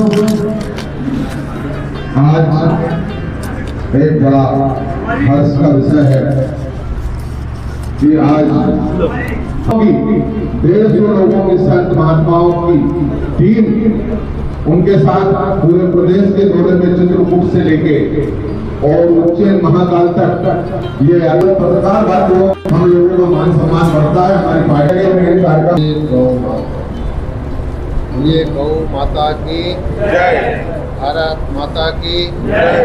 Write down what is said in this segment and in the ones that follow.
आज एक बड़ा हर्ष का विषय है कि आज 150 लोगों की संत महात्माओं की टीम उनके साथ पूरे प्रदेश के दौरे में चित्रकूट से लेके और उज्जैन महाकाल तक ये अलग पत्रकार भाइयों हम लोगों का मान सम्मान बढ़ता है। हमारी पार्टी में कार्यक्रम ये गौ माता की जय, भारत माता की जय।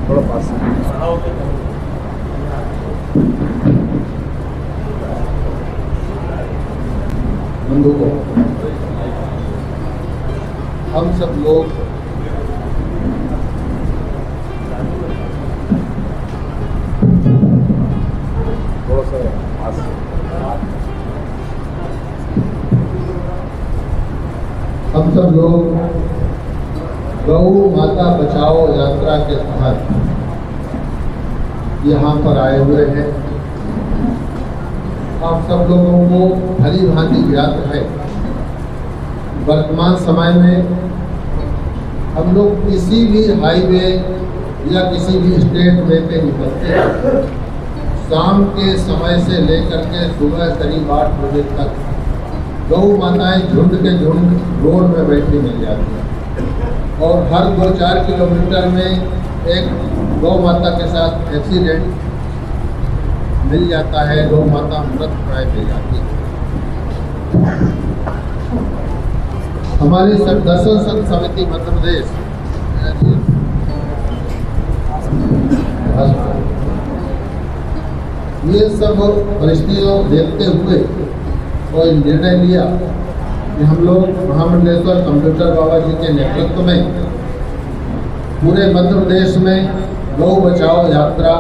थोड़ा पास बंदूकों, हम सब लोग थोड़ा सा पास हम सब लोग गौ माता बचाओ यात्रा के तहत यहाँ पर आए हुए हैं। आप सब लोगों को भली भांति ज्ञात है, वर्तमान समय में हम लोग किसी भी हाईवे या किसी भी स्टेट वे पे निकलते हैं, शाम के समय से लेकर के सुबह करीब 8 बजे तक गौ माताएं झुंड के झुंड रोड में बैठी मिल जाती हैं और हर 2-4 किलोमीटर में एक गौ माता के साथ एक्सीडेंट मिल जाता है, गौ माता मृत प्राय मिल जाती है। हमारी दर्शन संघ समिति मध्य प्रदेश ये सब परिस्थितियों देखते हुए और निर्णय लिया कि हम लोग महामंडलेश्वर कंप्यूटर बाबा जी के नेतृत्व में पूरे मध्य प्रदेश में गौ बचाओ यात्रा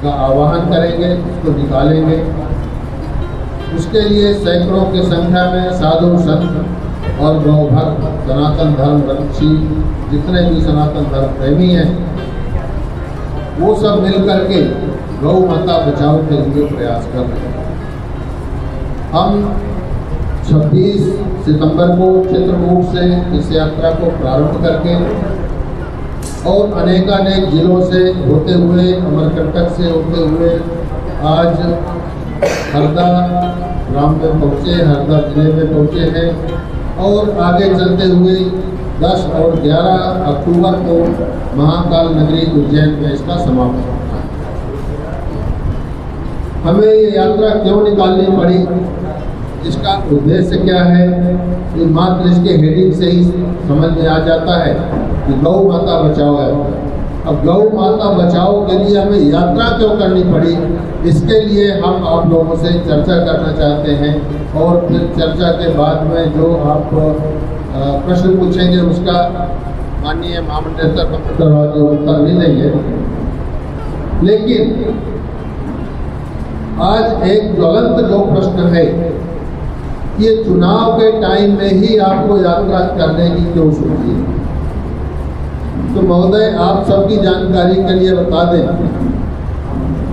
का आह्वान करेंगे, उसको निकालेंगे। उसके लिए सैकड़ों की संख्या में साधु संत और गौ भक्त, सनातन धर्म रक्षी, जितने भी सनातन धर्म प्रेमी हैं, वो सब मिल करके गौ माता बचाओ के लिए प्रयास कर रहे हैं। हम 26 सितंबर को चित्रकूट से इस यात्रा को प्रारंभ करके और अनेकानेक जिलों से होते हुए, अमरकंटक से होते हुए आज हरदा ग्राम में पहुँचे, हरदा जिले में पहुँचे हैं और आगे चलते हुए 10 और 11 अक्टूबर को महाकाल नगरी उज्जैन में इसका समापन होता है। हमें ये यात्रा क्यों निकालनी पड़ी, इसका उद्देश्य क्या है, ये मात्र इसके हेडिंग से ही समझ में आ जाता है कि गौ माता बचाओ है। अब गौ माता बचाओ के लिए हमें यात्रा क्यों करनी पड़ी, इसके लिए हम आप लोगों से चर्चा करना चाहते हैं और फिर चर्चा के बाद में जो आप प्रश्न पूछेंगे उसका माननीय महामंडलेश्वर कंप्यूटर बाबा जी उत्तर भी देंगे। लेकिन आज एक ज्वलंत जो प्रश्न है, ये चुनाव के टाइम में ही आपको यात्रा करने की क्यों सोची? तो महोदय, आप सबकी जानकारी के लिए बता दें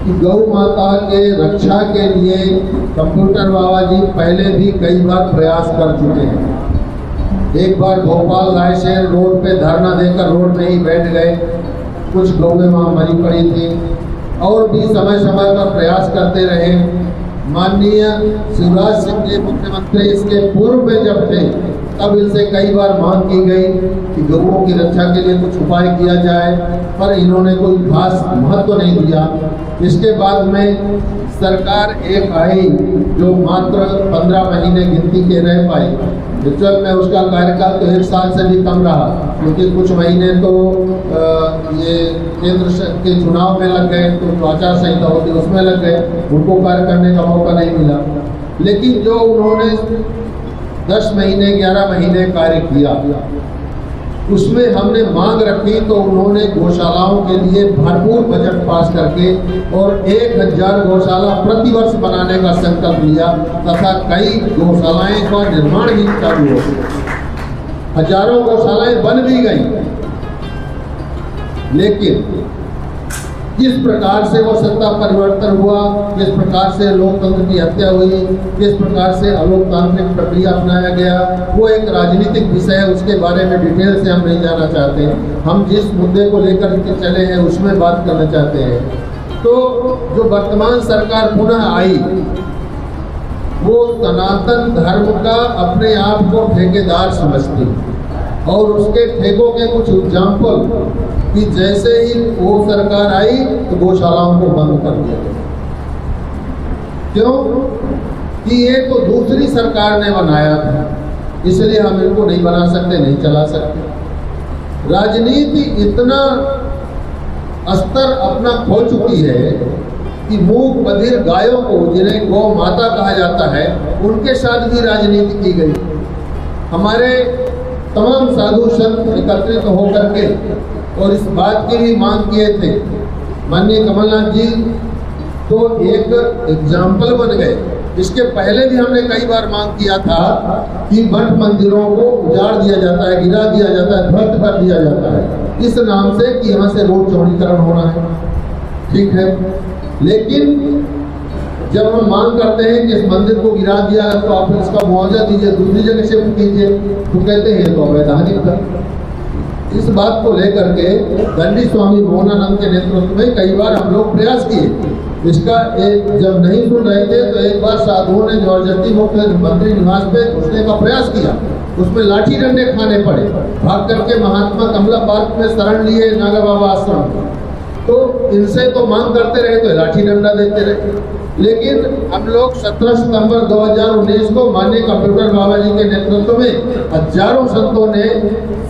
कि गौ माता के रक्षा के लिए कंप्यूटर बाबा जी पहले भी कई बार प्रयास कर चुके हैं। एक बार भोपाल रायशहर रोड पे धरना देकर रोड में ही बैठ गए, कुछ गौएं वहाँ मरी पड़ी थी और भी समय समय पर प्रयास करते रहे। माननीय शिवराज सिंह जी मुख्यमंत्री इसके पूर्व में जब थे तब इनसे कई बार मांग की गई कि गौओं की रक्षा के लिए कुछ उपाय किया जाए, पर इन्होंने कोई खास महत्व नहीं दिया। इसके बाद में सरकार एक आई जो मात्र 15 महीने गिनती के रह पाई। विचल में उसका कार्यकाल तो 1 साल से भी कम रहा, क्योंकि कुछ महीने तो ये केंद्र के चुनाव में लग गए, तो आचार संहिता होती उसमें लग गए, उनको कार्य करने का मौका नहीं मिला। लेकिन जो उन्होंने 10 महीने 11 महीने कार्य किया, उसमें हमने मांग रखी तो उन्होंने गौशालाओं के लिए भरपूर बजट पास करके और 1000 गौशाला प्रतिवर्ष बनाने का संकल्प लिया तथा कई गौशालाएं का निर्माण भी चालू हो गया। हजारों गौशालाएं बन भी गई, लेकिन किस प्रकार से वो सत्ता परिवर्तन हुआ, किस प्रकार से लोकतंत्र की हत्या हुई, किस प्रकार से अलोकतांत्रिक प्रक्रिया अपनाया गया, वो एक राजनीतिक विषय है, उसके बारे में डिटेल से हम नहीं जाना चाहते। हम जिस मुद्दे को लेकर के चले हैं उसमें बात करना चाहते हैं। तो जो वर्तमान सरकार पुनः आई, वो सनातन धर्म का अपने आप को ठेकेदार समझती और उसके ठेकों के कुछ एग्जाम्पल कि जैसे ही वो सरकार आई तो गौशालाओं को बंद कर दिया गया। क्यों? कि ये तो दूसरी सरकार ने बनाया था, इसलिए हम इनको नहीं बना सकते, नहीं चला सकते। राजनीति इतना स्तर अपना खो चुकी है कि मूक बधिर गायों को, जिन्हें गौ माता कहा जाता है, उनके साथ भी राजनीति की गई। हमारे तमाम साधु संत एकत्रित होकर के और इस बात की भी मांग किए थे, माननीय कमलनाथ जी तो एक एग्जाम्पल बन गए। इसके पहले भी हमने कई बार मांग किया था कि मठ मंदिरों को उजाड़ दिया जाता है, गिरा दिया जाता है, ध्वस्त कर दिया जाता है इस नाम से कि यहाँ से रोड चौड़ीकरण होना है। ठीक है, लेकिन जब हम मांग करते हैं कि इस मंदिर को गिरा दिया तो आप इसका मुआवजा दीजिए, दूसरी जगह शिफ्ट कीजिए, तो कहते हैं तो अवैधानिक है। इस बात को लेकर के दंडी स्वामी मोहनानंद के नेतृत्व में कई बार हम लोग प्रयास किए। इसका एक जब नहीं सुन रहे थे तो एक बार साधुओं ने जबरदस्ती मुख्यमंत्री निवास पे घुसने का प्रयास किया, उसमें लाठी डंडे खाने पड़े। भाग करके महात्मा कमला पार्क में शरण लिए नागा बाबा आश्रम। तो इनसे तो मांग करते रहे तो लाठी डंडा देते रहे। लेकिन हम लोग 17 सितंबर 2019 को माननीय कंप्यूटर बाबा जी के नेतृत्व में हजारों संतों ने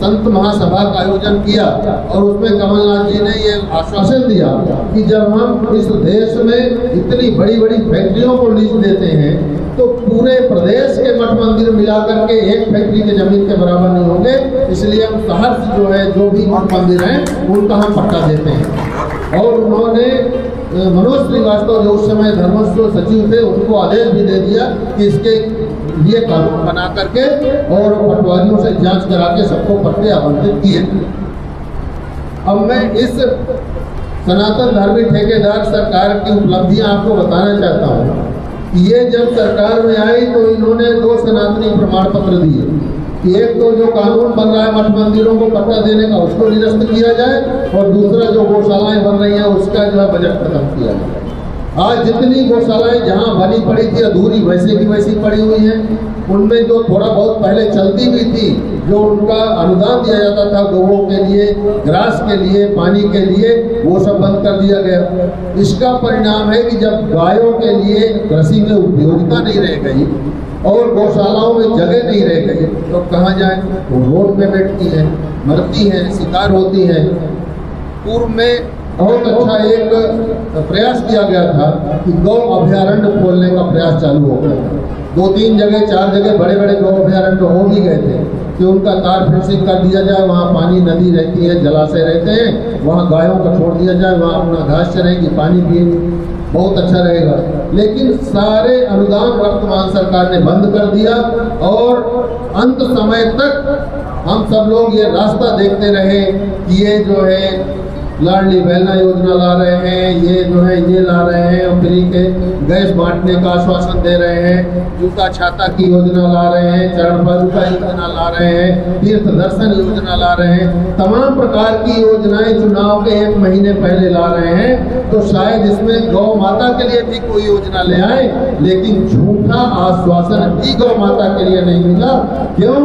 संत महासभा का आयोजन किया और उसमें कमलनाथ जी ने ये आश्वासन दिया कि जब हम इस देश में इतनी बड़ी बड़ी फैक्ट्रियों को लीज देते हैं तो पूरे प्रदेश के मठ मंदिर मिलाकर के एक फैक्ट्री के जमीन के बराबर नहीं होंगे, इसलिए हम सहर्ष जो है जो भी मठ मंदिर हैं उनका हम पट्टा देते हैं। और उन्होंने मनोज श्रीवास्तव जो उस समय धर्मस्व सचिव थे उनको आदेश भी दे दिया कि इसके लिए कानून बना करके और पटवारियों से जांच करा के सबको पट्टे आवंटित किए। अब मैं इस सनातन धर्मी ठेकेदार सरकार की उपलब्धियां आपको बताना चाहता हूँ। ये जब सरकार में आई तो इन्होंने 2 सनातनी प्रमाण पत्र दिए। एक तो जो कानून बन रहा है मठ मंदिरों को पट्टा देने का उसको निरस्त किया जाए और दूसरा जो गौशालाएं बन रही हैं उसका जो है बजट खत्म किया जाए। आज जितनी गौशालाएं जहां बनी पड़ी थी अधूरी वैसे की वैसी पड़ी हुई हैं। उनमें जो थोड़ा बहुत पहले चलती भी थी, जो उनका अनुदान दिया जाता था गौओं के लिए, ग्रास के लिए, पानी के लिए, वो सब बंद कर दिया गया। इसका परिणाम है कि जब गायों के लिए कृषि में उपयोगिता नहीं रह गई और गौशालाओं में जगह नहीं रह गई तो कहाँ जाए? वो रोड पे बैठती हैं, मरती हैं, शिकार होती हैं। पूर्व में बहुत अच्छा एक प्रयास किया गया था कि गौ अभयारण्य खोलने का प्रयास चालू हो गया। 2-3 जगह 4 जगह बड़े बड़े गौ अभयारण्य हो भी गए थे कि उनका तार फेंसिंग कर दिया जाए, वहाँ पानी नदी रहती है, जलाशय रहते हैं, वहाँ गायों को छोड़ दिया जाए, वहाँ अपना घास चरेंगी, पानी पिएंगी, बहुत अच्छा रहेगा। लेकिन सारे अनुदान वर्तमान सरकार ने बंद कर दिया और अंत समय तक हम सब लोग ये रास्ता देखते रहे कि ये जो है लाडली बहना योजना ला रहे हैं, ये जो है ये ला रहे हैं, और फ्री के गैस बांटने का आश्वासन दे रहे हैं, जूता छाता की योजना ला रहे हैं, चरण पादुका का योजना ला रहे हैं, तीर्थ दर्शन योजना ला रहे हैं, तमाम प्रकार की योजनाएं चुनाव के 1 महीने पहले ला रहे हैं। तो शायद इसमें गौ माता के लिए भी कोई योजना ले आए, लेकिन झूठा आश्वासन भी गौ माता के लिए नहीं मिला। क्यों?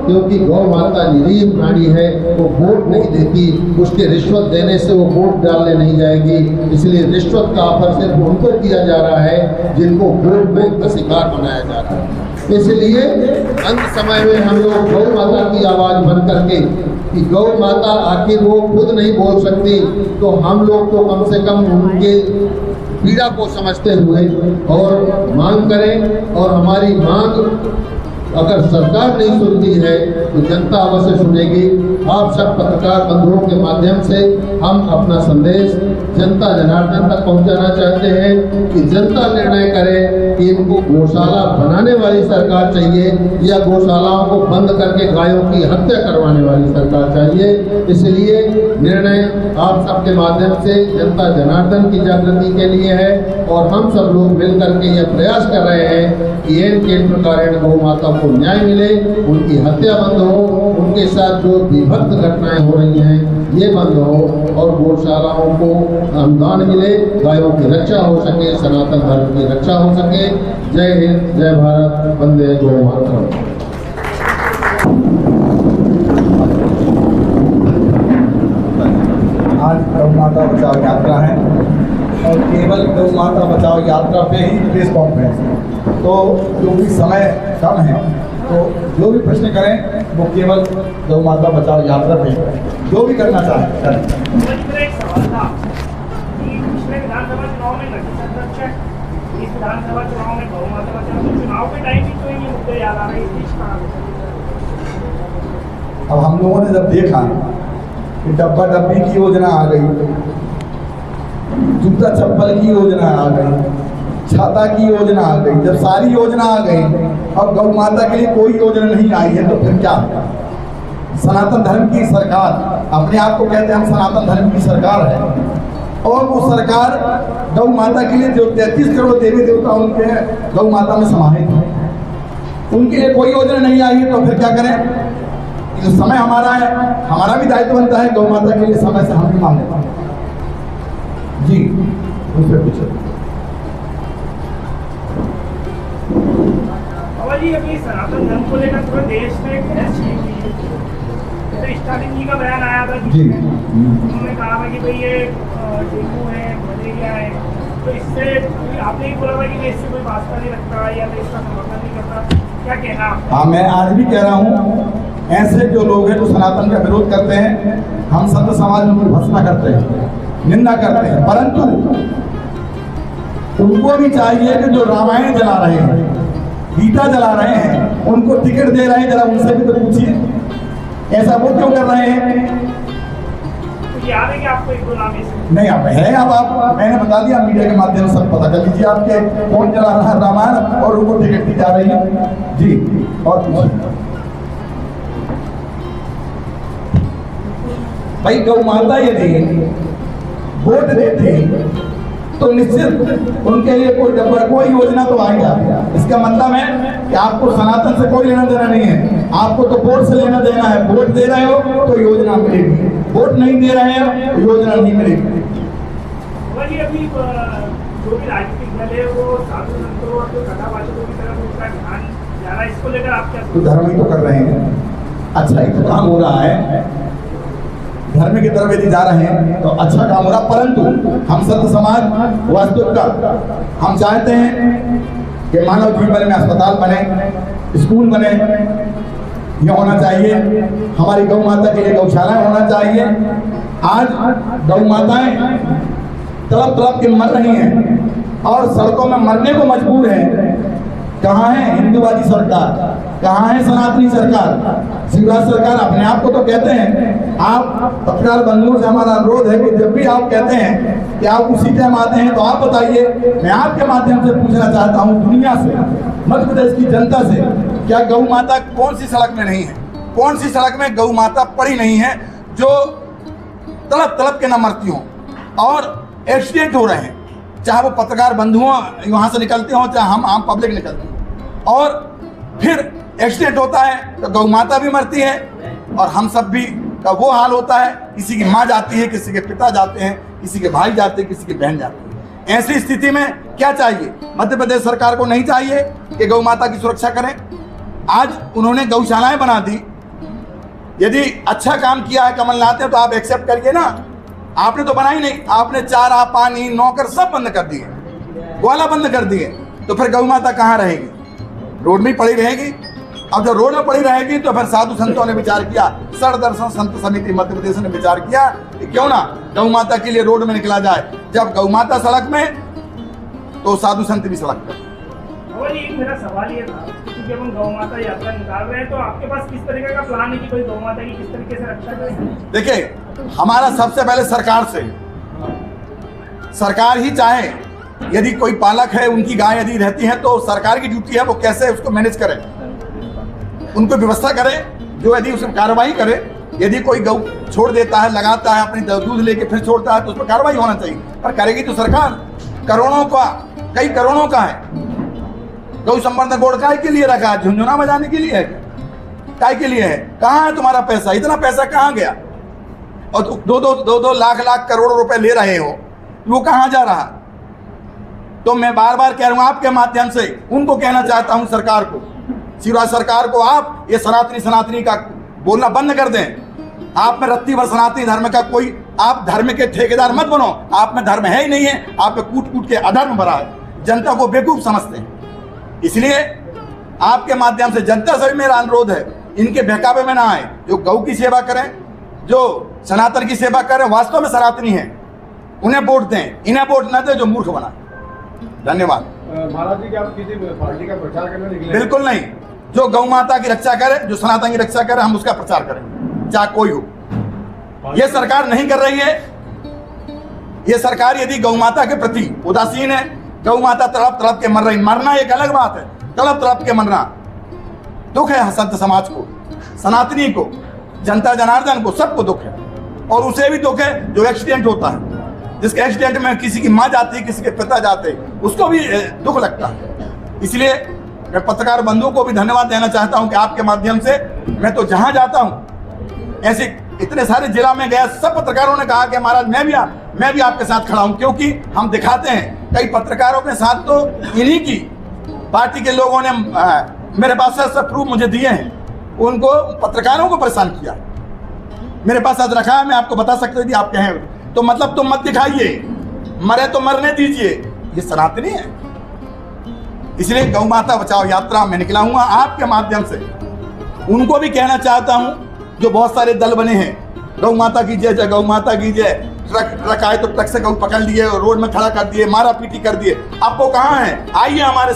क्योंकि गौ माता निरीह प्राणी है, वो वोट नहीं देती, उसके रिश्वत देने से वो वोट डालने नहीं जाएगी, इसलिए रिश्वत का ऑफर सिर्फ उनको किया जा रहा है जिनको वोट बैंक का शिकार बनाया जा रहा है। इसलिए अंत समय में हम लोग गौ माता की आवाज बन करके कि गौ माता आखिर वो खुद नहीं बोल सकती तो हम लोग तो कम से कम उनके पीड़ा को समझते हुए और मांग करें। और हमारी मांग अगर सरकार नहीं सुनती है तो जनता अवश्य सुनेगी। आप सब पत्रकार बंधुओं के माध्यम से हम अपना संदेश जनता जनार्दन तक पहुंचाना चाहते हैं कि जनता निर्णय करे कि इनको गौशाला बनाने वाली सरकार चाहिए या गौशालाओं को बंद करके गायों की हत्या करवाने वाली सरकार चाहिए। इसलिए निर्णय आप सबके माध्यम से जनता जनार्दन की जागृति के लिए है और हम सब लोग मिलकर के यह प्रयास कर रहे हैं कि इन प्रकार गौ माता को न्याय मिले, उनकी हत्या बंद हो, उनके साथ जो विभक्त घटनाएं हो रही हैं ये बंद हो और गौशालाओं को अनुदान मिले, गायों की रक्षा हो सके, सनातन धर्म की रक्षा हो सके। जय हिंद, जय भारत, वंदे गौ मातरम। आज गौ माता बचाओ यात्रा है और केवल गौ माता बचाओ यात्रा पे ही प्रेस कॉन्फ्रेंस है, तो क्योंकि समय कम है तो जो भी प्रश्न करें वो केवल गौ माता बचाओ यात्रा पे करें, जो भी करना चाहें करें। एक सवाल था कि पिछले विधानसभा चुनाव में नक्सल संरक्षण, इस विधानसभा चुनाव में गौ माता बचाओ, तो चुनाव के टाइम भी तो ये मुद्दे याद आ रहे हैं, इस बीच अब हम लोगों ने जब देखा कि डब्बा डब्बी की योजना आ गई, जूता चप्पल की योजना आ गई, छाता की योजना आ गई, जब सारी योजना आ गई और गौ माता के लिए कोई योजना नहीं आई है तो फिर क्या? सनातन धर्म की सरकार, अपने आप को कहते हैं हम सनातन धर्म की सरकार है और वो सरकार गौ माता के लिए जो 33 करोड़ देवी देवता उनके गौ माता में समाहित है, उनके लिए कोई योजना नहीं आई है तो फिर क्या करें? जो समय हमारा है, हमारा भी दायित्व बनता है गौ माता के लिए समय से हम भी मांग लेते हैं। जी दूसरे पूछे। बाबा जी, अभी सनातन धर्म को लेकर पूरे देश में एक बहस छिड़ी हुई है। जैसे स्टालिन जी का बयान आया था जी, उन्होंने कहा था कि भाई ये डेंगू है, मलेरिया है, तो इससे आपने ही बोला था कि इससे कोई वास्ता नहीं रखता या तो इसका समर्थन नहीं करता, क्या कहना आप? हाँ, मैं आज भी कह रहा हूँ ऐसे जो लोग हैं जो सनातन का विरोध करते हैं, हम संत समाज में उनकी भर्त्सना करते हैं, निंदा करते हैं, परंतु उनको भी चाहिए कि जो रामायण जला रहे हैं, गीता जला रहे हैं, उनको टिकट दे रहे हैं, जरा उनसे भी तो पूछिए ऐसा वो क्यों कर रहे हैं? तो याद है कि आपको एक दो नाम ऐसे नहीं आप है, अब आप मैंने बता दिया, मीडिया के माध्यम से पता कर लीजिए आपके कौन जला रहा है रामायण और उनको टिकट दी जा रही है। जी, और भाई गौ माता यदि वोट देती तो निश्चित उनके लिए कोई डब्बा कोई योजना तो आएगा। इसका मतलब है कि आपको सनातन से कोई लेना देना नहीं है, आपको तो वोट से लेना देना है। वोट दे रहे हो तो योजना मिलेगी, वोट नहीं दे रहे हैं तो योजना नहीं मिलेगी। अभी जो भी राजनीतिक दल है वो साधु संतों और जो कथावाचकों की तरफ उसका ध्यान जा रहा है, इसको लेकर आप क्या? तो धर्म ही तो कर रहे हैं, अच्छा ही तो काम हो रहा है, धर्म की तरफ यदि जा रहे हैं तो अच्छा काम हो रहा, परंतु हम संत समाज वास्तविकता हम चाहते हैं कि मानव जीवन में अस्पताल बने, स्कूल बने, यह होना चाहिए। हमारी गौ माता के लिए गौशालाएं होना चाहिए। आज गौ माताएं तड़प तड़प के मर रही हैं और सड़कों में मरने को मजबूर है। कहाँ है हिंदूवादी सरकार, कहाँ है सनातनी सरकार? शिवराज सरकार अपने आप को तो कहते हैं। आप पत्रकार बंधुओं से हमारा अनुरोध है कि जब भी आप कहते हैं कि आप उसी टाइम आते हैं तो आप बताइए। मैं आपके माध्यम से पूछना चाहता हूँ दुनिया से, मध्य प्रदेश की जनता से, क्या गौ माता कौन सी सड़क में नहीं है? कौन सी सड़क में गौ माता पड़ी नहीं है जो तड़प तड़प के न मरती हों और एक्सीडेंट हो रहे हैं, चाहे वो पत्रकार बंधुओं वहाँ से निकलते हों, चाहे हम आम पब्लिक निकलते हों, और फिर एक्सीडेंट होता है तो गौ माता भी मरती है और हम सब भी का वो हाल होता है। किसी की माँ जाती है, किसी के पिता जाते हैं, किसी के भाई जाते हैं, किसी की बहन जाती है। ऐसी स्थिति में क्या चाहिए? मध्य प्रदेश सरकार को नहीं चाहिए कि गौ माता की सुरक्षा करें? आज उन्होंने गौशालाएं बना दी। यदि अच्छा काम किया है कमलनाथ ने तो आप एक्सेप्ट करिए ना। आपने तो बनाई नहीं, आपने चारा पानी नौकर सब बंद कर दिए, ग्वाला बंद कर दिए, तो फिर गौ माता कहाँ रहेगी? रोड में पड़ी रहेगी। अब जब रोड में पड़ी रहेगी तो फिर साधु संतों ने विचार किया, सर दर्शन संत समिति मध्य प्रदेश ने विचार किया कि क्यों ना गौ माता के लिए रोड में निकला जाए। जब गौ माता सड़क में तो साधु संत भी सड़क पर। और एक मेरा सवाल ये था कि क्योंकि अपन गौ माता यात्रा निकाल रहे हैं, तो आपके पास किस तरीके का प्लान है कि कोई गौ माता की किस तरीके से रक्षा करें? देखिए, हमारा सबसे पहले सरकार ही चाहे, यदि कोई पालक है, उनकी गाय यदि रहती है तो सरकार की ड्यूटी है वो कैसे उसको मैनेज करे, उनको व्यवस्था करे, जो यदि उसमें कार्रवाई करे। यदि कोई गौ छोड़ देता है, लगाता है, अपनी दूध लेके फिर छोड़ता है, तो उस पर कार्रवाई होना चाहिए। पर करेगी तो सरकार। करोड़ों का, कई करोड़ों का है। गौ संवर्धन बोर्ड काय के लिए रखा है? झुंझुना बजाने के लिए है? काय के लिए है? कहाँ है तुम्हारा पैसा? इतना पैसा कहाँ गया? और दो लाख करोड़ रुपए ले रहे हो, वो कहाँ जा रहा? तो मैं बार बार कह रहा हूँ आपके माध्यम से, उनको कहना चाहता हूँ सरकार को, शिवराज सरकार को, आप ये सनातनी का बोलना बंद कर दें। आप में रत्ती भर सनातनी धर्म का कोई, आप धर्म के ठेकेदार मत बनो। आप में धर्म है ही नहीं है, आप में कूट कूट के अधर्म भरा है, जनता को बेवकूफ समझते हैं। इसलिए आपके माध्यम से जनता से भी मेरा अनुरोध है, इनके बहकावे में ना आए। जो गौ की सेवा करें, जो सनातन की सेवा करें, वास्तव में सनातनी है, उन्हें वोट दें। इन्हें वोट न दें जो मूर्ख बना। धन्यवाद। महाराज जी, क्या आप किसी पार्टी का प्रचार करने निकले? बिल्कुल नहीं। जो गौ माता की रक्षा करे, जो सनातन की रक्षा करे, हम उसका प्रचार करेंगे, चाहे कोई हो। ये सरकार नहीं कर रही है। ये सरकार यदि गौ माता के प्रति उदासीन है, गौ माता तड़प तड़प के मर रही, मरना एक अलग बात है, तड़प तड़प के मरना दुख है। संत समाज को, सनातनी को, जनता जनार्दन को, सबको दुख है। और उसे भी दुख है जो एक्सीडेंट होता है, जिसके एक्सीडेंट में किसी की माँ जाती है, किसी के पिता जाते, उसको भी दुख लगता है। इसलिए मैं पत्रकार बंधुओं को भी धन्यवाद देना चाहता हूं कि आपके माध्यम से मैं तो जहां जाता हूं, ऐसे इतने सारे जिला में गया, सब पत्रकारों ने कहा कि महाराज मैं भी आपके साथ खड़ा हूं, क्योंकि हम दिखाते हैं। कई पत्रकारों के साथ तो इन्हीं की पार्टी के लोगों ने मेरे पास सब प्रूफ मुझे दिए हैं, उनको पत्रकारों को परेशान किया। मेरे पास आज रखा है, मैं आपको बता सकता हूं। आप कहें तो मतलब तुम मत दिखाइए, मरे तो मरने दीजिए। ये सनातनी है। इसलिए गौ माता बचाओ यात्रा में निकला हुआ आपके माध्यम से। उनको भी कहना चाहता हूं, जो बहुत सारे दल बने हैं, गौ माता की जय, जय गौ माता की जय। ट्रक आए तो ट्रक से गौ पकड़ लिए, रोड में खड़ा कर दिए, मारा पीटी कर दिए। अब वो कहाँ है? आइए हमारे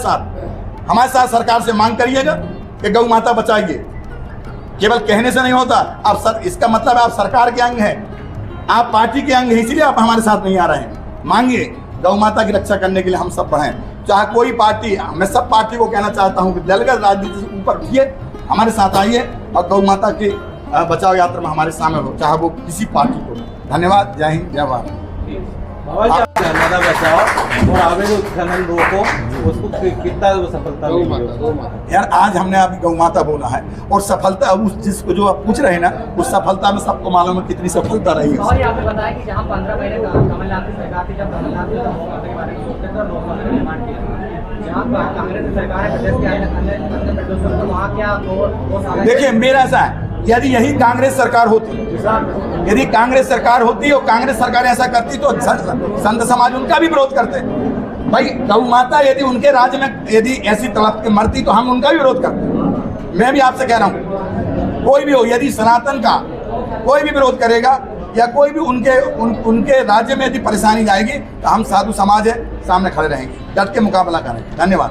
साथ सरकार से मांग करिएगा कि गौ माता बचाइए। केवल कहने से नहीं होता। अब इसका मतलब है आप सरकार के अंग हैं, आप पार्टी के अंग हैं, इसलिए आप हमारे साथ नहीं आ रहे हैं। मांगिए, गौ माता की रक्षा करने के लिए हम सब बढ़ें। चाहे कोई पार्टी, मैं सब पार्टी को कहना चाहता हूं कि दलगत राजनीति से ऊपर उठिए, हमारे साथ आइए और गौ माता की बचाओ यात्रा में हमारे शामिल हो, चाहे वो किसी पार्टी को। धन्यवाद। जय हिंद, जय भारत। नर्मदा बचाओ और आगे जो खनन रोको, उसको कितना सफलता मिली? यार आज हमने अभी गौ माता बोला है, और सफलता उस जिसको जो आप पूछ रहे हैं ना, उस सफलता में सबको मालूम है कितनी सफलता रही है। और यहाँ पे बताया कि जहाँ 15 महीने कमलनाथ की सरकार थी, जब कमलनाथ ने गौ माता के बारे में सोचते थे, गौ माता का निर्माण किया। जहाँ कांग्रेस की सरकार है, प्रदेश के अन्य प्रदेशों में, वहाँ क्या 2 साल? देखिए, मेरा ऐसा है, यदि यही कांग्रेस सरकार होती, यदि कांग्रेस सरकार होती और कांग्रेस सरकार ऐसा करती तो संत समाज उनका भी विरोध करते। भाई गौ माता यदि उनके राज्य में यदि ऐसी तड़प के मरती तो हम उनका भी विरोध करते। मैं भी आपसे कह रहा हूँ, कोई भी हो, यदि सनातन का कोई भी विरोध करेगा या कोई भी उनके राज्य में यदि परेशानी जाएगी तो हम साधु समाज है, सामने खड़े रहेंगे, डट के मुकाबला करेंगे। धन्यवाद।